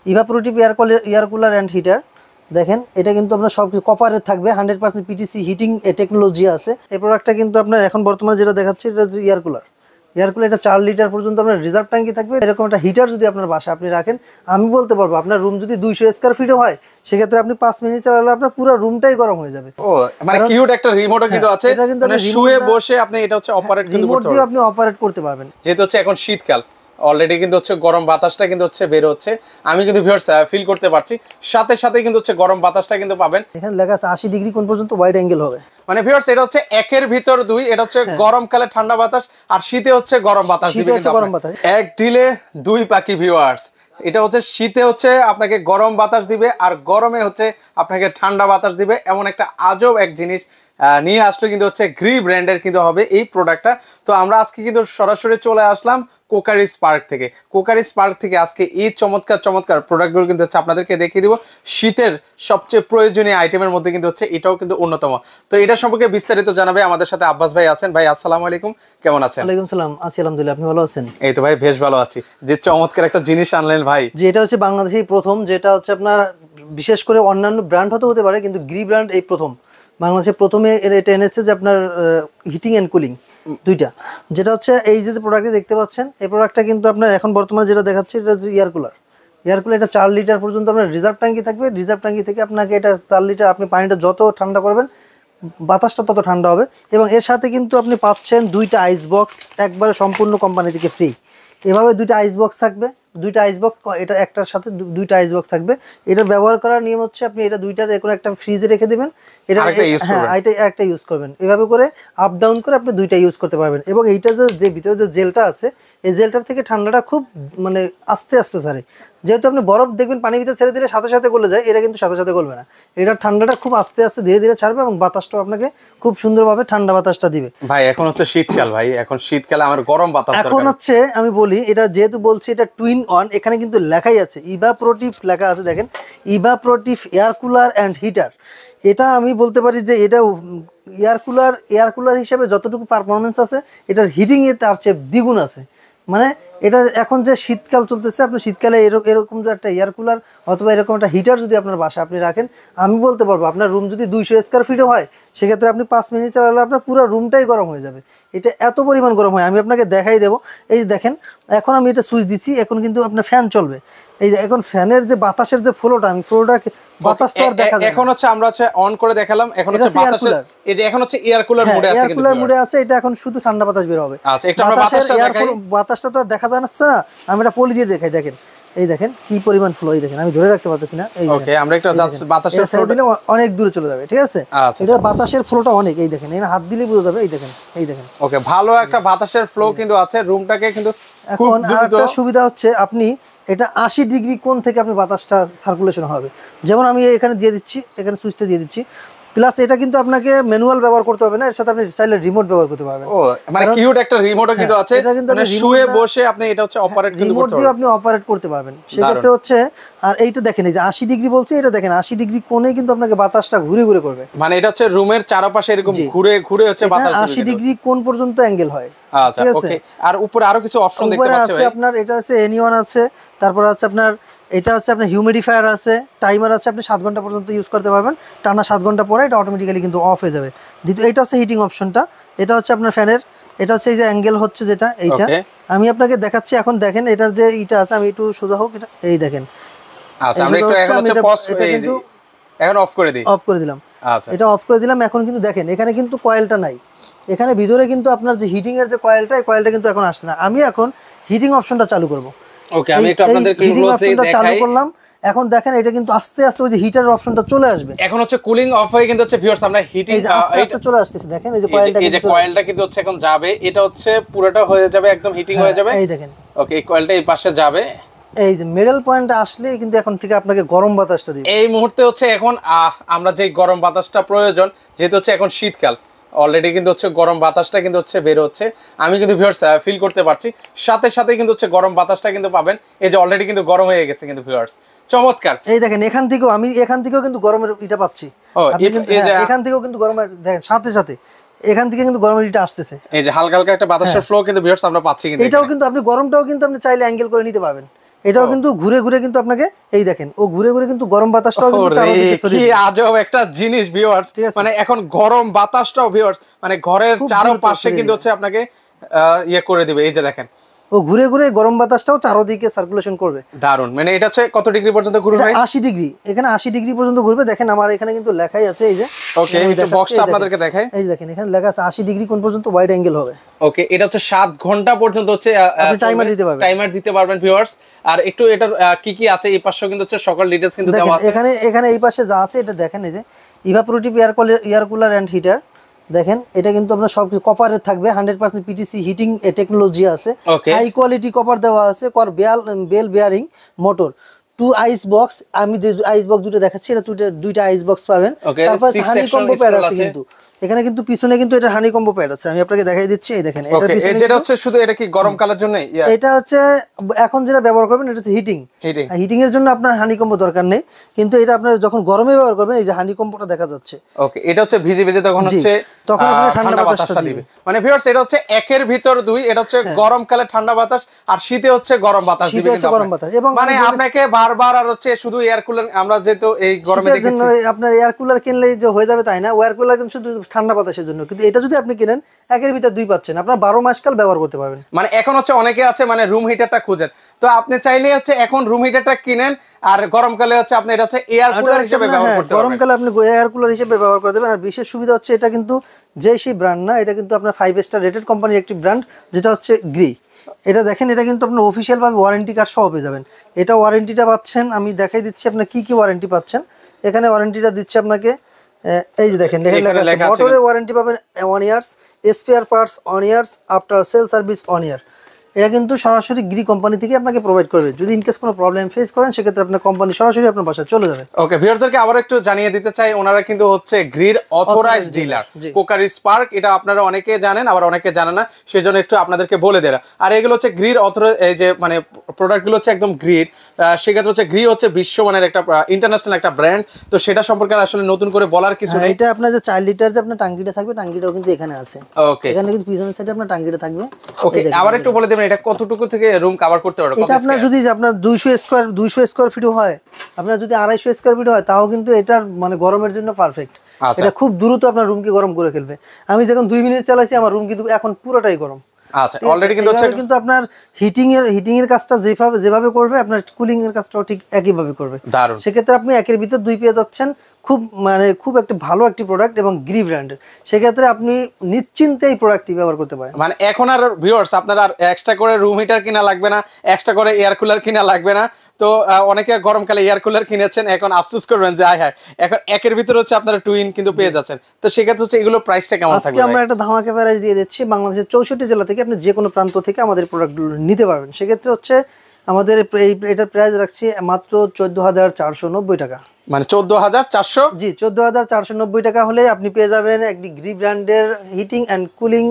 Evaporative air cooler and heater. দেখেন এটা কিন্তু আপনার সব কপারের থাকবে, 100% পিটিসি হিটিং টেকনোলজি আছে। এই প্রোডাক্টটা কিন্তু আপনার এখন বর্তমানে যেটা দেখাচ্ছে এটা হচ্ছে এয়ার কুলার। এটা 4 লিটার পর্যন্ত আপনার রিজার্ভ ট্যাঙ্কি থাকবে। এরকম একটা হিটার যদি আপনার বাসায় আপনি রাখেন, আমি বলতে পারবো আপনার রুম যদি 200 স্কয়ার ফিটও হয়, সেক্ষেত্রে আপনি 5 মিনিট চালালে আপনার পুরো রুমটাই গরম হয়ে যাবে। ও মানে কিউট একটা রিমোটও কিন্তু আছে, মানে শুয়ে বসে আপনি এটা হচ্ছে অপারেট কিন্তু করতে পারবেন, আপনি অপারেট করতে পারবেন। যেহেতু হচ্ছে এখন শীতকাল, অলরেডি কিন্তু হচ্ছে গরম বাতাসটা কিন্তু হচ্ছে বের হচ্ছে, আমি কিন্তু ভিউয়ার্স ফিল করতে পারছি, সাথে সাথে কিন্তু হচ্ছে গরম বাতাসটা কিন্তু পাবেন। এখানে লেখা আছে 80 ডিগ্রি কোণ পর্যন্ত ওয়াইড অ্যাঙ্গেল হবে। মানে ভিউয়ার্স এটা হচ্ছে একের ভিতর দুই, এটা হচ্ছে গরমকালে ঠান্ডা বাতাস আর শীতে হচ্ছে গরম বাতাস দিবে কিন্তু গরম বাতাস। এক ঢিলে দুই পাখি ভিউয়ার্স। এটা হচ্ছে শীতে হচ্ছে আপনাকে গরম বাতাস দিবে আর গরমে হচ্ছে আপনাকে ঠান্ডা বাতাস দিবে, এমন একটা আজব এক জিনিস নিয়ে আসলো কিন্তু হচ্ছে গ্রি ব্র্যান্ডের কিন্তু হবে এই প্রোডাক্টটা। তো আমরা আজকে কিন্তু সরাসরি চলে আসলাম কোকারি স্পার্ক থেকে। কোকারি স্পার্ক থেকে আজকে এই চমৎকার চমৎকার প্রোডাক্টগুলো কিন্তু হচ্ছে আপনাদেরকে দেখিয়ে দিব। শীতের সবচেয়ে প্রয়োজনীয় আইটেমের মধ্যে কিন্তু হচ্ছে এটাও কিন্তু অন্যতম। তো এটা সম্পর্কে বিস্তারিত জানাবে আমাদের সাথে আব্বাস ভাই আছেন। ভাই আসসালামু আলাইকুম, কেমন আছেন? ওয়ালাইকুম সালাম, আছি আলহামদুলিল্লাহ, আপনি ভালো আছেন? এই তো ভাই বেশ ভালো আছি। যে চমৎকার একটা জিনিস আনলেন ভাই, যে এটা হচ্ছে বাংলাদেশেই প্রথম, যেটা হচ্ছে আপনার বিশেষ করে অন্যান্য ব্র্যান্ড হতে পারে, কিন্তু গ্রি ব্র্যান্ড এই প্রথম বাংলাদেশে প্রথমে এটা এনেছে যে আপনার হিটিং অ্যান্ড কুলিং দুইটা। যেটা হচ্ছে এই যে প্রোডাক্টটি দেখতে পাচ্ছেন, এই প্রোডাক্টটা কিন্তু আপনার এখন বর্তমানে যেটা দেখাচ্ছে এটা হচ্ছে এয়ার কুলার। এটা 4 লিটার পর্যন্ত আপনার রিজার্ভ ট্যাঙ্কি থাকবে। রিজার্ভ ট্যাঙ্কি থেকে আপনাকে এটা 4 লিটার, আপনি পানিটা যত ঠান্ডা করবেন বাতাসটা তত ঠান্ডা হবে। এবং এর সাথে কিন্তু আপনি পাচ্ছেন 2টা আইস বক্স একবারে সম্পূর্ণ কোম্পানি থেকে ফ্রি। এভাবে 2টা আইস বক্স থাকবে, 2টা আইস বক্স, এটা একটার সাথে 2টা আইস বক্স থাকবে। এটা ব্যবহার করার নিয়ম হচ্ছে আপনি এটা 2টার কোনো একটা ফ্রিজে রেখে দেবেন, এটা হ্যাঁ এটা একটা ইউজ করবেন। এভাবে করে আপ ডাউন করে আপনি 2টা ইউজ করতে পারবেন। এবং এইটা যে ভিতরে যে জেলটা আছে, এই জেলটার থেকে ঠান্ডাটা খুব মানে আস্তে আস্তে ছাড়ে। যেহেতু আপনি বরফ দেখবেন পানির ভিতরে ছেড়ে দিলে সাথে সাথে গলে যায়, এটা কিন্তু সাথে সাথে গলবে না। এটা ঠান্ডাটা খুব আস্তে আস্তে ধীরে ধীরে ছাড়বে এবং বাতাসটাও আপনাকে খুব সুন্দরভাবে ঠান্ডা বাতাসটা দিবে। ভাই এখন হচ্ছে শীতকাল, ভাই এখন শীতকালে আমার গরম বাতাস দরকার। এখন হচ্ছে আমি বলি, এটা যেহেতু বলছি এটা টুইন অন, এখানে কিন্তু লেখাই আছে ইভাপোরেটিভ লেখা আছে, দেখেন evaporative air cooler and heater. এটা আমি বলতে পারি যে এটা এয়ার কুলার হিসেবে যতটুকু পারফরমেন্স আছে, এটার হিটিংয়ে তার চেয়ে দ্বিগুণ আছে। মানে এটা এখন যে শীতকাল চলতেছে, আপনি শীতকালে এরকম যে একটা এয়ার কুলার অথবা এরকম একটা হিটার যদি আপনার বাসায় আপনি রাখেন, আমি বলতে পারবো আপনার রুম যদি 200 স্কয়ার ফিটও হয়, সেক্ষেত্রে আপনি 5 মিনিট চালালে আপনার পুরো রুমটাই গরম হয়ে যাবে। এটা এত পরিমাণ গরম হয়, আমি আপনাকে দেখাই দেবো। এই যে দেখেন, এখন আমি এটা সুইচ দিচ্ছি, এখন কিন্তু আপনার ফ্যান চলবে। এই যে এখন ফ্যানের যে বাতাসের যে ফ্লোটা, আমি ফ্লোটা বাতাসটা আর দেখা যায়। এখন হচ্ছে আমরা হচ্ছে অন করে দেখালাম, এখন হচ্ছে বাতাসের, এই যে এখন হচ্ছে এয়ার কুলার মোডে আছে, এয়ার কুলার মোডে আছে। এটা এখন শুধু ঠান্ডা বাতাস বের হবে। আচ্ছা একটু আমরা বাতাসটা দেখাই। বাতাসটা তো দেখা যাচ্ছে না, আমি এটা পলি দিয়ে দেখাই। দেখেন এই দেখেন কি পরিমাণ ফ্লো, এই দেখেন আমি ধরে রাখতে পারতেছি না। এই ওকে আমরা একটু বাতাসের ফ্লো দিলে অনেক দূরে চলে যাবে, ঠিক আছে? এটা বাতাসের ফ্লোটা অনেক, এই দেখেন এখানে হাত দিলে বোঝা যাবে। এই দেখেন, এই দেখেন ওকে ভালো একটা বাতাসের ফ্লো কিন্তু আছে রুমটাকে কিন্তু। এখন আরেকটা সুবিধা হচ্ছে, আপনি এটা 80 ডিগ্রি কোণ থেকে আপনি বাতাসটা সার্কুলেশন হবে। যেমন আমি এখানে দিয়ে দিচ্ছি, এখানে সুইচটা দিয়ে দিচ্ছি। প্লাস এটা কিন্তু আপনাকে ম্যানুয়াল ব্যবহার করতে হবে না, এর সাথে আপনি চাইলে রিমোট ব্যবহার করতে পারবেন। ও মানে কিউট একটা রিমোটও কিন্তু আছে, মানে শুয়ে বসে আপনি এটা হচ্ছে অপারেট কিন্তু করতে পারবেন, আপনি অপারেট করতে পারবেন সেক্ষেত্রে হচ্ছে। আর এইটা দেখেন, এই যে 80 ডিগ্রি বলছে, এটা দেখেন 80 ডিগ্রি কোণে কিন্তু আপনাকে বাতাসটা ঘুরে ঘুরে করবে। মানে এটা হচ্ছে রুমের চারপাশে এরকম ঘুরে ঘুরে হচ্ছে বাতাস 80 ডিগ্রি কোণ পর্যন্ত অ্যাঙ্গেল হয়। আচ্ছা ওকে। আর উপরে আরো কিছু অপশন দেখতে পাচ্ছি ভাই, আপনার এটা আছে এনিওয়ান আছে, তারপর আছে আপনার এটা আছে আপনার হিউমিডিফায়ার আছে, টাইমার আছে, আপনি 7 ঘন্টা পর্যন্ত ইউজ করতে পারবেন। টানা 7 ঘন্টা পরে এটা অটোমেটিক্যালি কিন্তু অফ হয়ে যাবে। দ্বিতীয় এটা হচ্ছে হিটিং অপশনটা, এটা হচ্ছে আপনার ফ্যানের, এটা হচ্ছে এই যে অ্যাঙ্গেল হচ্ছে যেটা, এইটা আমি আপনাকে দেখাচ্ছি। এখন দেখেন এটার যে ইটা আছে, আমি একটু সোজা হোক, এটা এই দেখেন। আচ্ছা আমরা একটু এখন হচ্ছে পজ কিন্তু এখন অফ করে দিই, অফ করে দিলাম। আচ্ছা এটা অফ করে দিলাম। এখন কিন্তু দেখেন এখানে কিন্তু কয়েলটা নাই, এখানে ভিতরে কিন্তু আপনার যে হিটিং এর যে কয়েলটা, এই কয়েলটা কিন্তু এখন আসছে না। আমি এখন হিটিং অপশনটা চালু করব। ওকে আমি একটু আপনাদেরকে হিটিং অপশনটা চালু করলাম। এখন দেখেন এটা কিন্তু আস্তে আস্তে ওই যে হিটারের অপশনটা চলে আসবে। এখন হচ্ছে কুলিং অফ হয়ে কিন্তু হচ্ছে ভিউয়ার্স আমরা হিটিং আস্তে আস্তে চলে আসতেছে। দেখেন এই যে কয়েলটা কিন্তু হচ্ছে এখন যাবে, এটা হচ্ছে পুরোটা হয়ে যাবে, একদম হিটিং হয়ে যাবে। এই দেখেন ওকে এই কয়েলটা এই পাশে যাবে, এই যে মিডল পয়েন্টে আসলে কিন্তু এখন থেকে আপনাকে গরম বাতাসটা দিবে। এই মুহূর্তে হচ্ছে এখন আমরা যে গরম বাতাসটা প্রয়োজন, যেহেতু হচ্ছে এখন শীতকাল, অলরেডি কিন্তু হচ্ছে গরম বাতাসটা কিন্তু হচ্ছে বের হচ্ছে, আমি কিন্তু ভিউয়ার্স ফিল করতে পারছি, সাথে সাথে কিন্তু হচ্ছে গরম বাতাসটা কিন্তু পাবেন। এই যে অলরেডি কিন্তু গরম হয়ে গেছে কিন্তু ভিউয়ার্স, চমৎকার। এই দেখেন এখান থেকেও কিন্তু গরমের এটা পাচ্ছি, এখান থেকেও কিন্তু গরমের, দেখেন সাথে সাথে এখান থেকে কিন্তু গরমের এটা আসতেছে। এই যে হালকা হালকা একটা বাতাসের ফ্লো কিন্তু ভিউয়ার্স আমরা পাচ্ছি। কিন্তু এটাও কিন্তু আপনি গরমটাও কিন্তু আপনি চাইলে অ্যাঙ্গেল করে নিতে পারবেন। এটাও কিন্তু ঘুরে ঘুরে কিন্তু আপনাকে এই দেখেন ও ঘুরে ঘুরে কিন্তু গরম বাতাসটাও কিন্তু চারদিকে কি আজব একটা জিনিস ভিউয়ার্স, মানে এখন গরম বাতাসটাও ভিউয়ার্স মানে ঘরের চারপাশে কিন্তু হচ্ছে আপনাকে ইয়ে করে দিবে। এই যে দেখেন ও ঘুরে ঘুরে গরম বাতাসটাও চারদিকে সার্কুলেশন করবে। দারুন, মানে এটা হচ্ছে কত ডিগ্রি পর্যন্ত ঘুরবে? 80 ডিগ্রি, এখানে 80 ডিগ্রি পর্যন্ত ঘুরবে। দেখেন আমার এখানে কিন্তু লেখাই আছে, এই যে ওকে আমি তো বক্সটা আপনাদেরকে দেখাই। এই দেখেন এখানে লেখা আছে 80 ডিগ্রি কোণ পর্যন্ত ওয়াইড অ্যাঙ্গেল হবে। ওকে, এটা হচ্ছে 7 ঘন্টা পর্যন্ত হচ্ছে আপনি টাইমার দিতে পারবেন ভিউয়ার্স। আর একটু এটার কি কি আছে এই পাশেও কিন্তু হচ্ছে সকল ডিটেইলস কিন্তু দেওয়া আছে। এখানে এই পাশে যা আছে এটা দেখেন, এই যে evaporative air cooler and heater. দেখেন এটা কিন্তু আপনার সব কপারের থাকবে, 100% পিটিসি হিটিং টেকনোলজি আছে, হাই কোয়ালিটি কপার দেওয়া আছে, ball bearing motor, 2 ice box. আমি যে আইস বক্স দুটো দেখাচ্ছি এটা দুইটা আইস বক্স পাবেন। তারপর হানি কম্বো প্যাড আছে, কিন্তু এখানে কিন্তু পিছনে কিন্তু এটা হানি কম্বো প্যাড আছে, আমি আপনাকে দেখাই দিচ্ছি। এই দেখেন এটা পিছনে যেটা হচ্ছে শুধু এটা কি গরম কালের জন্য, এটা হচ্ছে এখন যেটা ব্যবহার করবেন এটা হচ্ছে হিটিং এর জন্য আপনার হানি কম্বো দরকার নেই, কিন্তু এটা আপনার যখন গরমে ব্যবহার করবেন এই যে হানি কম্বোটা দেখা যাচ্ছে। ওকে, এটা হচ্ছে ভিজে ভিজে তখন হচ্ছে তখন আপনি ঠান্ডা বাতাসটা দিবে। মানে ভিউয়ার্স এটা হচ্ছে একের ভিতর দুই, এটা হচ্ছে গরম কালে ঠান্ডা বাতাস আর শীতে হচ্ছে গরম বাতাস দিবে কিন্তু গরম বাতাস। এবং মানে আপনাকে বারবার আর হচ্ছে শুধু এয়ার কুলার, আমরা যেহেতু এই গরমে দেখেছি আপনার এয়ার কুলার কিনলেই যে হয়ে যাবে তাই না, এয়ার কুলার কিন্তু শুধু ঠান্ডা বাতাসের জন্য, কিন্তু এটা যদি আপনি কিনেন একের ভিতর দুই পাচ্ছেন, আপনারা 12 মাস কাল ব্যবহার করতে পারবেন। মানে এখন হচ্ছে অনেকে আছে মানে রুম হিটারটা খুঁজেন, তো আপনি চাইলে হচ্ছে এখন রুম হিটারটা কিনেন আর গরমকালে হচ্ছে আপনি এটা হচ্ছে এয়ার কুলার হিসেবে ব্যবহার করতে পারবেন। গরমকালে আপনি এয়ার কুলার হিসেবে ব্যবহার করে দেবেন। আর বিশেষ সুবিধা হচ্ছে এটা কিন্তু যে সেই ব্র্যান্ড না, এটা কিন্তু আপনার 5 স্টার রেটেড কোম্পানির একটি ব্র্যান্ড, যেটা হচ্ছে গ্রি। এটা দেখেন এটা কিন্তু আপনার অফিসিয়াল ভাবে ওয়ারেন্টি কার্ড সহ পেয়ে যাবেন। এটা ওয়ারেন্টিটা পাচ্ছেন, আমি দেখাই দিচ্ছি আপনার কি কি ওয়ারেন্টি পাচ্ছেন। এখানে ওয়ারেন্টিটা দিচ্ছে আপনাকে, এই যে দেখেন লেখা আছে মোটরের ওয়ারেন্টি পাবেন 1 years, spare parts 1 years, after sale service 1 ইয়ার। এটা কিন্তু সরাসরি গ্রি কোম্পানি থেকে আপনাকে প্রোভাইড করবে। যদি ইনকেস কোনো প্রবলেম ফেস করেন সেক্ষেত্রে আপনার কোম্পানি সরাসরি আপনার বাসায় চলে যাবে। ওকে, ভিউয়ারদেরকে আবার একটু জানিয়ে দিতে চাই, ওনারা কিন্তু হচ্ছে গ্রির অথরাইজড ডিলার কোকারি স্পার্ক। এটা আপনারা অনেকে জানেন আবার অনেকে জানেন না, সেজন্য একটু আপনাদেরকে বলে দেরা। আর এগুলো হচ্ছে গ্রির এই যে মানে প্রোডাক্টগুলো হচ্ছে একদম গ্রির, সেক্ষেত্রে হচ্ছে গ্রি হচ্ছে বিশ্বমানের একটা ইন্টারন্যাশনাল একটা ব্র্যান্ড, তো সেটা সম্পর্কে আসলে নতুন করে বলার কিছু নেই। এটা আপনার যে 4 লিটার যে আপনার টাঙ্কিটা থাকবে, টাঙ্কিটাও কিন্তু এখানে আছে। ওকে, এখানে কিন্তু পিছনের সাইডে আপনার টাঙ্কিটা থাকবে। ওকে, আবার একটু বলে দেবেন এটা কতটুকু থেকে রুম কভার করতে পারবে? এটা আপনার যদি আপনার 200 স্কয়ার ফিট হয়, আপনার যদি 250 স্কয়ার ফিট হয়, তাও কিন্তু এটার মানে গরমের জন্য পারফেক্ট। এটা খুব দ্রুত আপনার রুমকে গরম করে ফেলবে। আমি যখন 2 মিনিট চালাইছি আমার রুম কিন্তু এখন পুরোটাই গরম। আচ্ছা, অলরেডি কিন্তু হচ্ছে কিন্তু আপনার হিটিং এর কাজটা যেভাবে করবে, আপনার কুলিং এর কাজটাও ঠিক একই ভাবে করবে। দারুণ। সেক্ষেত্রে আপনি একের ভিতর দুই পেয়ে যাচ্ছেন। খুব একটা ভালো একটি প্রোডাক্ট এবং গ্রি ব্র্যান্ডের, সেক্ষেত্রে আপনি নিশ্চিন্তে এই প্রোডাক্টটি ব্যবহার করতে পারেন। মানে এখন আর ভিউয়ার্স আপনার আর এক্সট্রা করে রুম হিটার কিনা লাগবে না, এক্সট্রা করে এয়ার কুলার কিনা লাগবে না। তো অনেকে গরমকালে এয়ার কুলার কিনেছেন, এখন আফসোস করবেন যে হ্যাঁ এখন একের ভিতরে হচ্ছে আপনারা টুইন কিন্তু পেয়ে যাচ্ছেন। তো সেক্ষেত্রে হচ্ছে এগুলো প্রাইসটা কেমন থাকবে? আজকে আমরা একটা ধামাকা প্রাইস দিয়ে দিচ্ছি। বাংলাদেশের 64 জেলা থেকে আপনি যে কোনো প্রান্ত থেকে আমাদের প্রোডাক্টগুলো নিতে পারবেন। সেক্ষেত্রে হচ্ছে আমাদের এটার প্রাইস রাখছি মাত্র 14,490 টাকা। মানে 14,400? জি, 14,490 টাকা হলে আপনি পেয়ে যাবেন একটি গ্রি ব্র্যান্ডের হিটিং অ্যান্ড কুলিং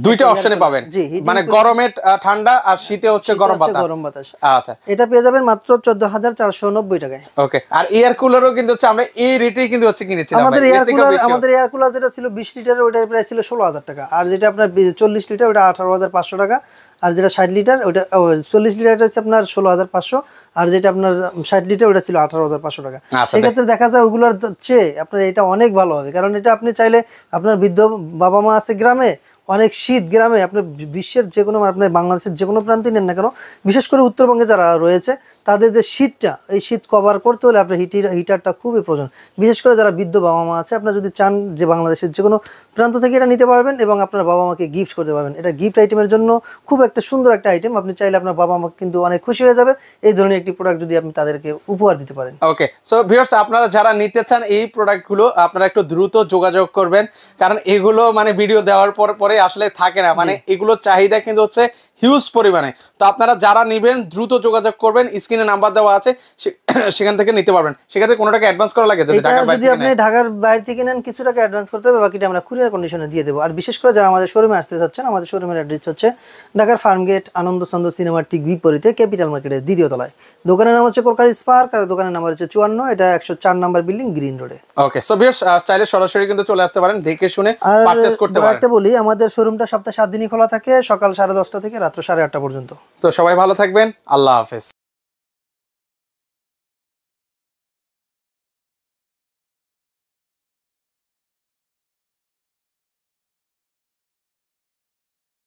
দুইটা অপশনে পাবেন, মানে গরমে ঠান্ডা আর শীতে হচ্ছে গরম বাতাস। আচ্ছা, এটা পেয়ে যাবেন মাত্র 14,490 টাকায়। ওকে, আর এয়ার কুলারও কিন্তু হচ্ছে আমরা এই রেটেই কিন্তু হচ্ছে কিনেছিলাম। আমাদের এয়ার কুলার যেটা ছিল 20 লিটার, ওটার প্রাইস ছিল 16,000 টাকা। আর যেটা আপনার 40 লিটার ওটা 18,500 টাকা। আর যেটা 60 লিটার ওটা 40 লিটারটা হচ্ছে আপনার 16,500। আর যেটা আপনার 60 লিটার ওটা ছিল 18,500 টাকা। সেক্ষেত্রে দেখা যায় ওগুলোর চেয়ে আপনার এটা অনেক ভালো হবে, কারণ এটা আপনি চাইলে আপনার বৃদ্ধ বাবা মা আছে গ্রামে, অনেক শীত গ্রামে, আপনার বিশ্বের যে কোনো আপনার বাংলাদেশের যে কোনো প্রান্তে নেন না কেন, বিশেষ করে উত্তরবঙ্গে যারা রয়েছে তাদের যে শীতটা, এই শীত কভার করতে হলে আপনার হিটারটা খুবই প্রয়োজন। বিশেষ করে যারা বৃদ্ধ বাবা মা আছে, আপনারা যদি চান যে বাংলাদেশের যে কোনো প্রান্ত থেকে এটা নিতে পারবেন এবং আপনার বাবা মাকে গিফট করতে পারবেন। এটা গিফট আইটেমের জন্য খুব একটা সুন্দর একটা আইটেম। আপনি চাইলে আপনার বাবা মা কিন্তু অনেক খুশি হয়ে যাবে এই ধরনের একটি প্রোডাক্ট যদি আপনি তাদেরকে উপহার দিতে পারেন। ওকে, সো ভিউয়ার্স আপনারা যারা নিতে চান এই প্রোডাক্টগুলো আপনারা একটু দ্রুত যোগাযোগ করবেন, কারণ এগুলো মানে ভিডিও দেওয়ার পরে আসলে থাকে না, মানে এগুলোর চাহিদা কিন্তু হচ্ছে হিউজ পরিমাণে। তো আপনারা যারা নেবেন দ্রুত যোগাযোগ করবেন, স্ক্রিনে নাম্বার দেওয়া আছে, সেখান থেকে নিতে পারবেন। সেক্ষেত্রে কোনো টাকা অ্যাডভান্স করা লাগে? যদি আপনি ঢাকার বাইরে থেকে নেন কিছু টাকা অ্যাডভান্স করতে হবে, বাকিটা আমরা কুরিয়ার কন্ডিশনে দিয়ে দেবো। আর বিশেষ করে যারা আমাদের শোরুমে আসতে চাচ্ছেন, আমাদের শোরুমের অ্যাড্রেস হচ্ছে ঢাকার ফার্মগেট আনন্দ চন্দ্র সিনেমার ঠিক বিপরীতে ক্যাপিটাল মার্কেটের দ্বিতীয় তলায়। দোকানের নাম হচ্ছে কোকারি স্পার্ক আর দোকানের নাম্বার হচ্ছে 54, এটা 104 নাম্বার বিল্ডিং, গ্রিন রোডে। ওকে, সো ভিউয়ার্স চাইলে সরাসরি কিন্তু চলে আসতে পারেন, দেখে শুনে পারচেজ করতে পারেন। একটা বলি, আমাদের শোরুমটা সপ্তাহে 7 দিনই খোলা থাকে, সকাল 10:30 থেকে রাত 8:30 পর্যন্ত। তো সবাই ভালো থাকবেন, আল্লাহ হাফেজ।